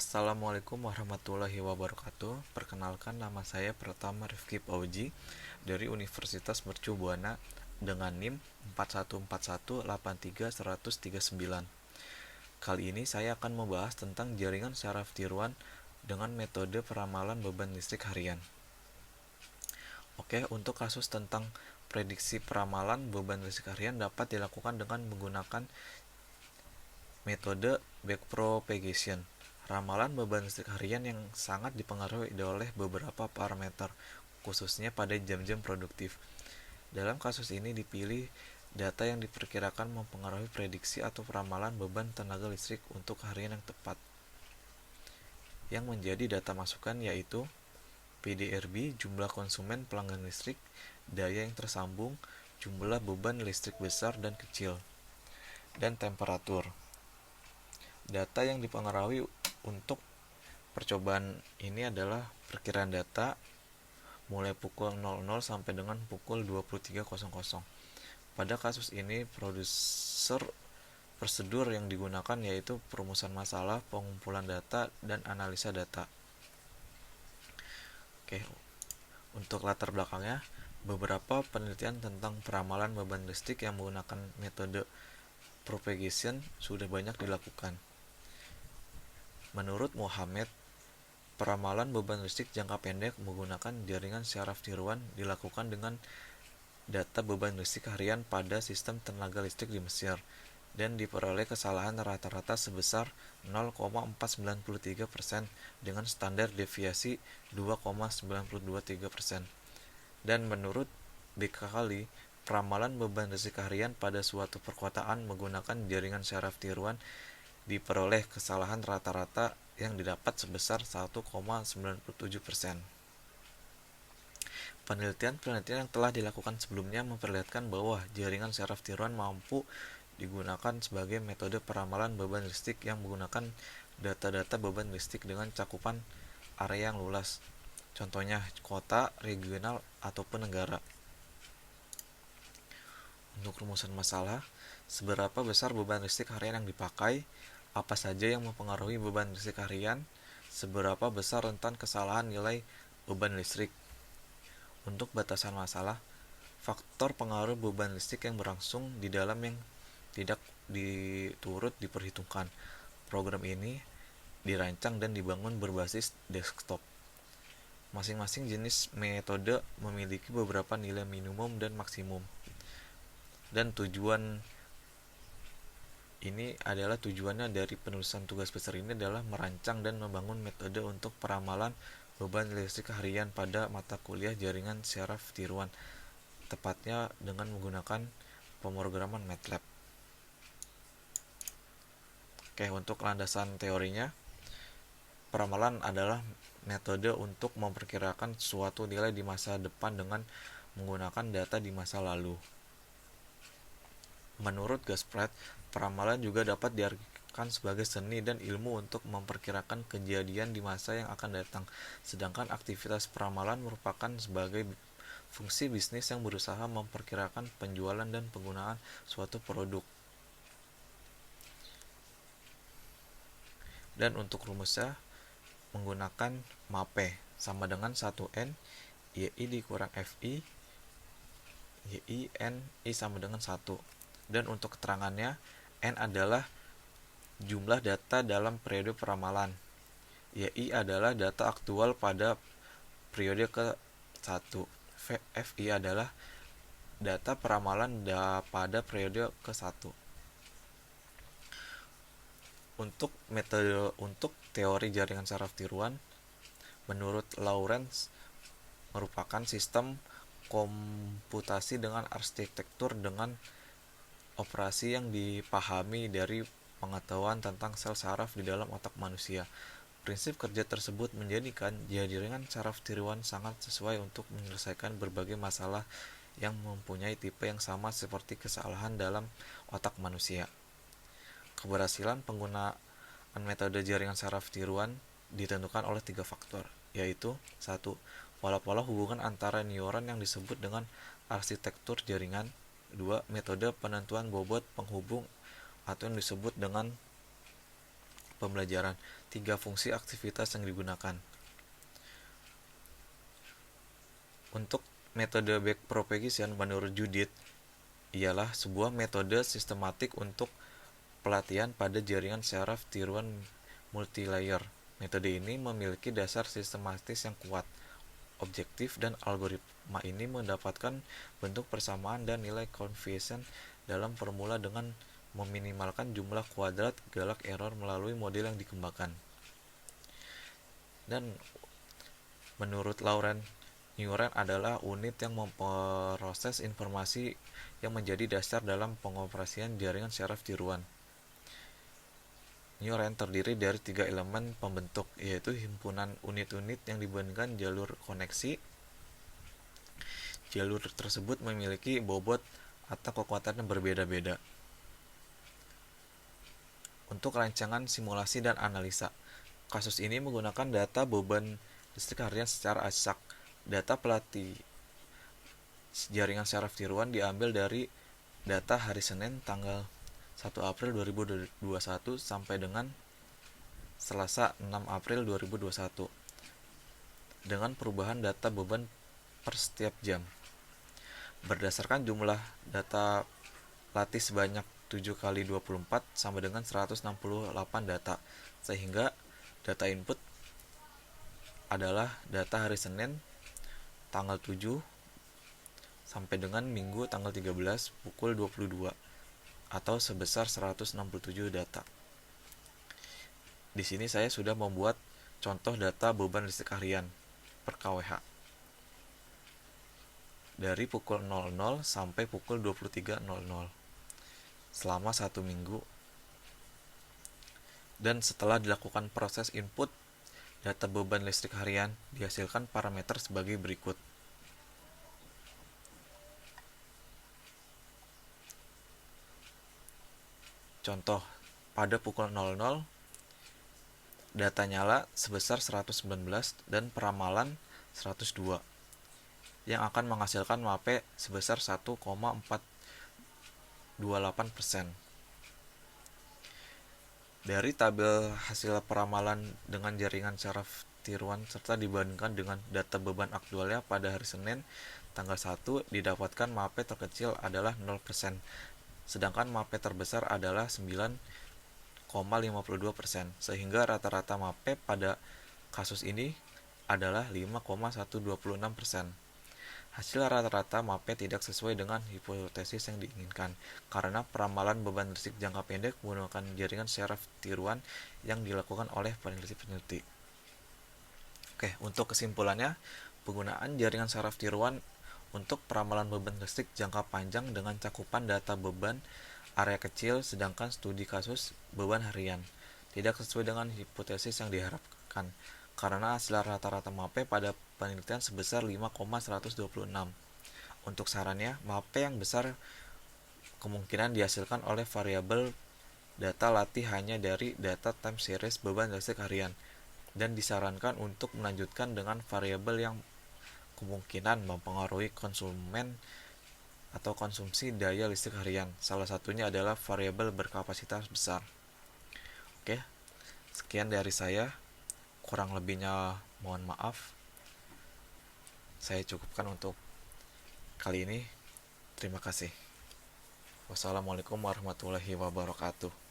Assalamualaikum warahmatullahi wabarakatuh. Perkenalkan, nama saya Pratama Rifki Pauji dari Universitas Mercu Buana dengan NIM 41418339. Kali ini saya akan membahas tentang jaringan syaraf tiruan dengan metode peramalan beban listrik harian. Oke, untuk kasus tentang prediksi peramalan beban listrik harian dapat dilakukan dengan menggunakan metode backpropagation. Ramalan beban listrik harian yang sangat dipengaruhi oleh beberapa parameter, khususnya pada jam-jam produktif. Dalam kasus ini dipilih data yang diperkirakan mempengaruhi prediksi atau peramalan beban tenaga listrik untuk harian yang tepat. Yang menjadi data masukan yaitu PDRB, jumlah konsumen pelanggan listrik, daya yang tersambung, jumlah beban listrik besar dan kecil, dan temperatur. Data yang dipengaruhi untuk percobaan ini adalah perkiraan data mulai pukul 00 sampai dengan pukul 23.00. Pada kasus ini, prosedur yang digunakan yaitu perumusan masalah, pengumpulan data, dan analisa data. Oke, untuk latar belakangnya, beberapa penelitian tentang peramalan beban listrik yang menggunakan metode propagation sudah banyak dilakukan. Menurut Mohammed, peramalan beban listrik jangka pendek menggunakan jaringan syaraf tiruan dilakukan dengan data beban listrik harian pada sistem tenaga listrik di Mesir dan diperoleh kesalahan rata-rata sebesar 0,493% dengan standar deviasi 2,923%. Dan menurut BKKLI, peramalan beban listrik harian pada suatu perkotaan menggunakan jaringan syaraf tiruan diperoleh kesalahan rata-rata yang didapat sebesar 1,97%. Penelitian-penelitian yang telah dilakukan sebelumnya memperlihatkan bahwa jaringan syaraf tiruan mampu digunakan sebagai metode peramalan beban listrik yang menggunakan data-data beban listrik dengan cakupan area yang luas, contohnya kota, regional, ataupun negara. Untuk rumusan masalah, seberapa besar beban listrik harian yang dipakai, apa saja yang mempengaruhi beban listrik harian, seberapa besar rentan kesalahan nilai beban listrik. Untuk batasan masalah, faktor pengaruh beban listrik yang berlangsung di dalam yang tidak diturut diperhitungkan. Program ini dirancang dan dibangun berbasis desktop. Masing-masing jenis metode memiliki beberapa nilai minimum dan maksimum. Dan tujuannya dari penulisan tugas besar ini adalah merancang dan membangun metode untuk peramalan beban listrik harian pada mata kuliah jaringan syaraf tiruan, tepatnya dengan menggunakan pemrograman MATLAB. Oke, untuk landasan teorinya, peramalan adalah metode untuk memperkirakan suatu nilai di masa depan dengan menggunakan data di masa lalu. Menurut Gaspredt, peramalan juga dapat diartikan sebagai seni dan ilmu untuk memperkirakan kejadian di masa yang akan datang, sedangkan aktivitas peramalan merupakan sebagai fungsi bisnis yang berusaha memperkirakan penjualan dan penggunaan suatu produk. Dan untuk rumusnya menggunakan MAPE sama dengan 1N YI dikurang FI YI NI sama dengan 1. Dan untuk keterangannya, N adalah jumlah data dalam periode peramalan. YI adalah data aktual pada periode ke-1. FI adalah data peramalan pada periode ke-1. Untuk teori jaringan syaraf tiruan, menurut Lawrence, merupakan sistem komputasi dengan arsitektur dengan operasi yang dipahami dari pengetahuan tentang sel saraf di dalam otak manusia. Prinsip kerja tersebut menjadikan jaringan syaraf tiruan sangat sesuai untuk menyelesaikan berbagai masalah yang mempunyai tipe yang sama seperti kesalahan dalam otak manusia. Keberhasilan penggunaan metode jaringan syaraf tiruan ditentukan oleh 3 faktor, yaitu 1. Pola-pola hubungan antara neuron yang disebut dengan arsitektur jaringan. 2. Metode penentuan bobot penghubung atau yang disebut dengan pembelajaran. 3 fungsi aktivitas yang digunakan. Untuk metode backpropagation menurut Judith ialah sebuah metode sistematik untuk pelatihan pada jaringan syaraf tiruan multilayer. Metode ini memiliki dasar sistematis yang kuat, objektif, dan algoritma ini mendapatkan bentuk persamaan dan nilai koefisien dalam formula dengan meminimalkan jumlah kuadrat galak error melalui model yang dikembangkan. Dan menurut Lauren, neuron adalah unit yang memproses informasi yang menjadi dasar dalam pengoperasian jaringan syaraf tiruan. Neuron terdiri dari 3 elemen pembentuk, yaitu himpunan unit-unit yang dibandingkan jalur koneksi. Jalur tersebut memiliki bobot atau kekuatan yang berbeda-beda. Untuk rancangan simulasi dan analisa, kasus ini menggunakan data beban listrik harian secara acak. Data pelatih jaringan syaraf tiruan diambil dari data hari Senin tanggal 1 April 2021 sampai dengan Selasa 6 April 2021 dengan perubahan data beban per setiap jam. Berdasarkan jumlah data latih sebanyak 7 kali 24 sama dengan 168 data, sehingga data input adalah data hari Senin tanggal 7 sampai dengan Minggu tanggal 13 pukul 22 atau sebesar 167 data. Di sini saya sudah membuat contoh data beban listrik harian per kWh dari pukul 00 sampai pukul 23.00 selama 1 minggu. Dan setelah dilakukan proses input data beban listrik harian, dihasilkan parameter sebagai berikut. Contoh, pada pukul 00 data nyala sebesar 119 dan peramalan 102 yang akan menghasilkan MAPE sebesar 1,428%. Dari tabel hasil peramalan dengan jaringan syaraf tiruan serta dibandingkan dengan data beban aktualnya pada hari Senin tanggal 1 didapatkan MAPE terkecil adalah 0%. Sedangkan MAPE terbesar adalah 9,52%, sehingga rata-rata MAPE pada kasus ini adalah 5,126%. Hasil rata-rata MAPE tidak sesuai dengan hipotesis yang diinginkan, karena peramalan beban listrik jangka pendek menggunakan jaringan syaraf tiruan yang dilakukan oleh peneliti-peneliti. Oke, untuk kesimpulannya, penggunaan jaringan syaraf tiruan untuk peramalan beban listrik jangka panjang dengan cakupan data beban area kecil, sedangkan studi kasus beban harian tidak sesuai dengan hipotesis yang diharapkan, karena hasil rata-rata MAPE pada penelitian sebesar 5,126. Untuk sarannya, MAPE yang besar kemungkinan dihasilkan oleh variabel data latih hanya dari data time series beban listrik harian, dan disarankan untuk melanjutkan dengan variabel yang kemungkinan mempengaruhi konsumen atau konsumsi daya listrik harian. Salah satunya adalah variabel berkapasitas besar. Oke, sekian dari saya. Kurang lebihnya mohon maaf. Saya cukupkan untuk kali ini. Terima kasih. Wassalamualaikum warahmatullahi wabarakatuh.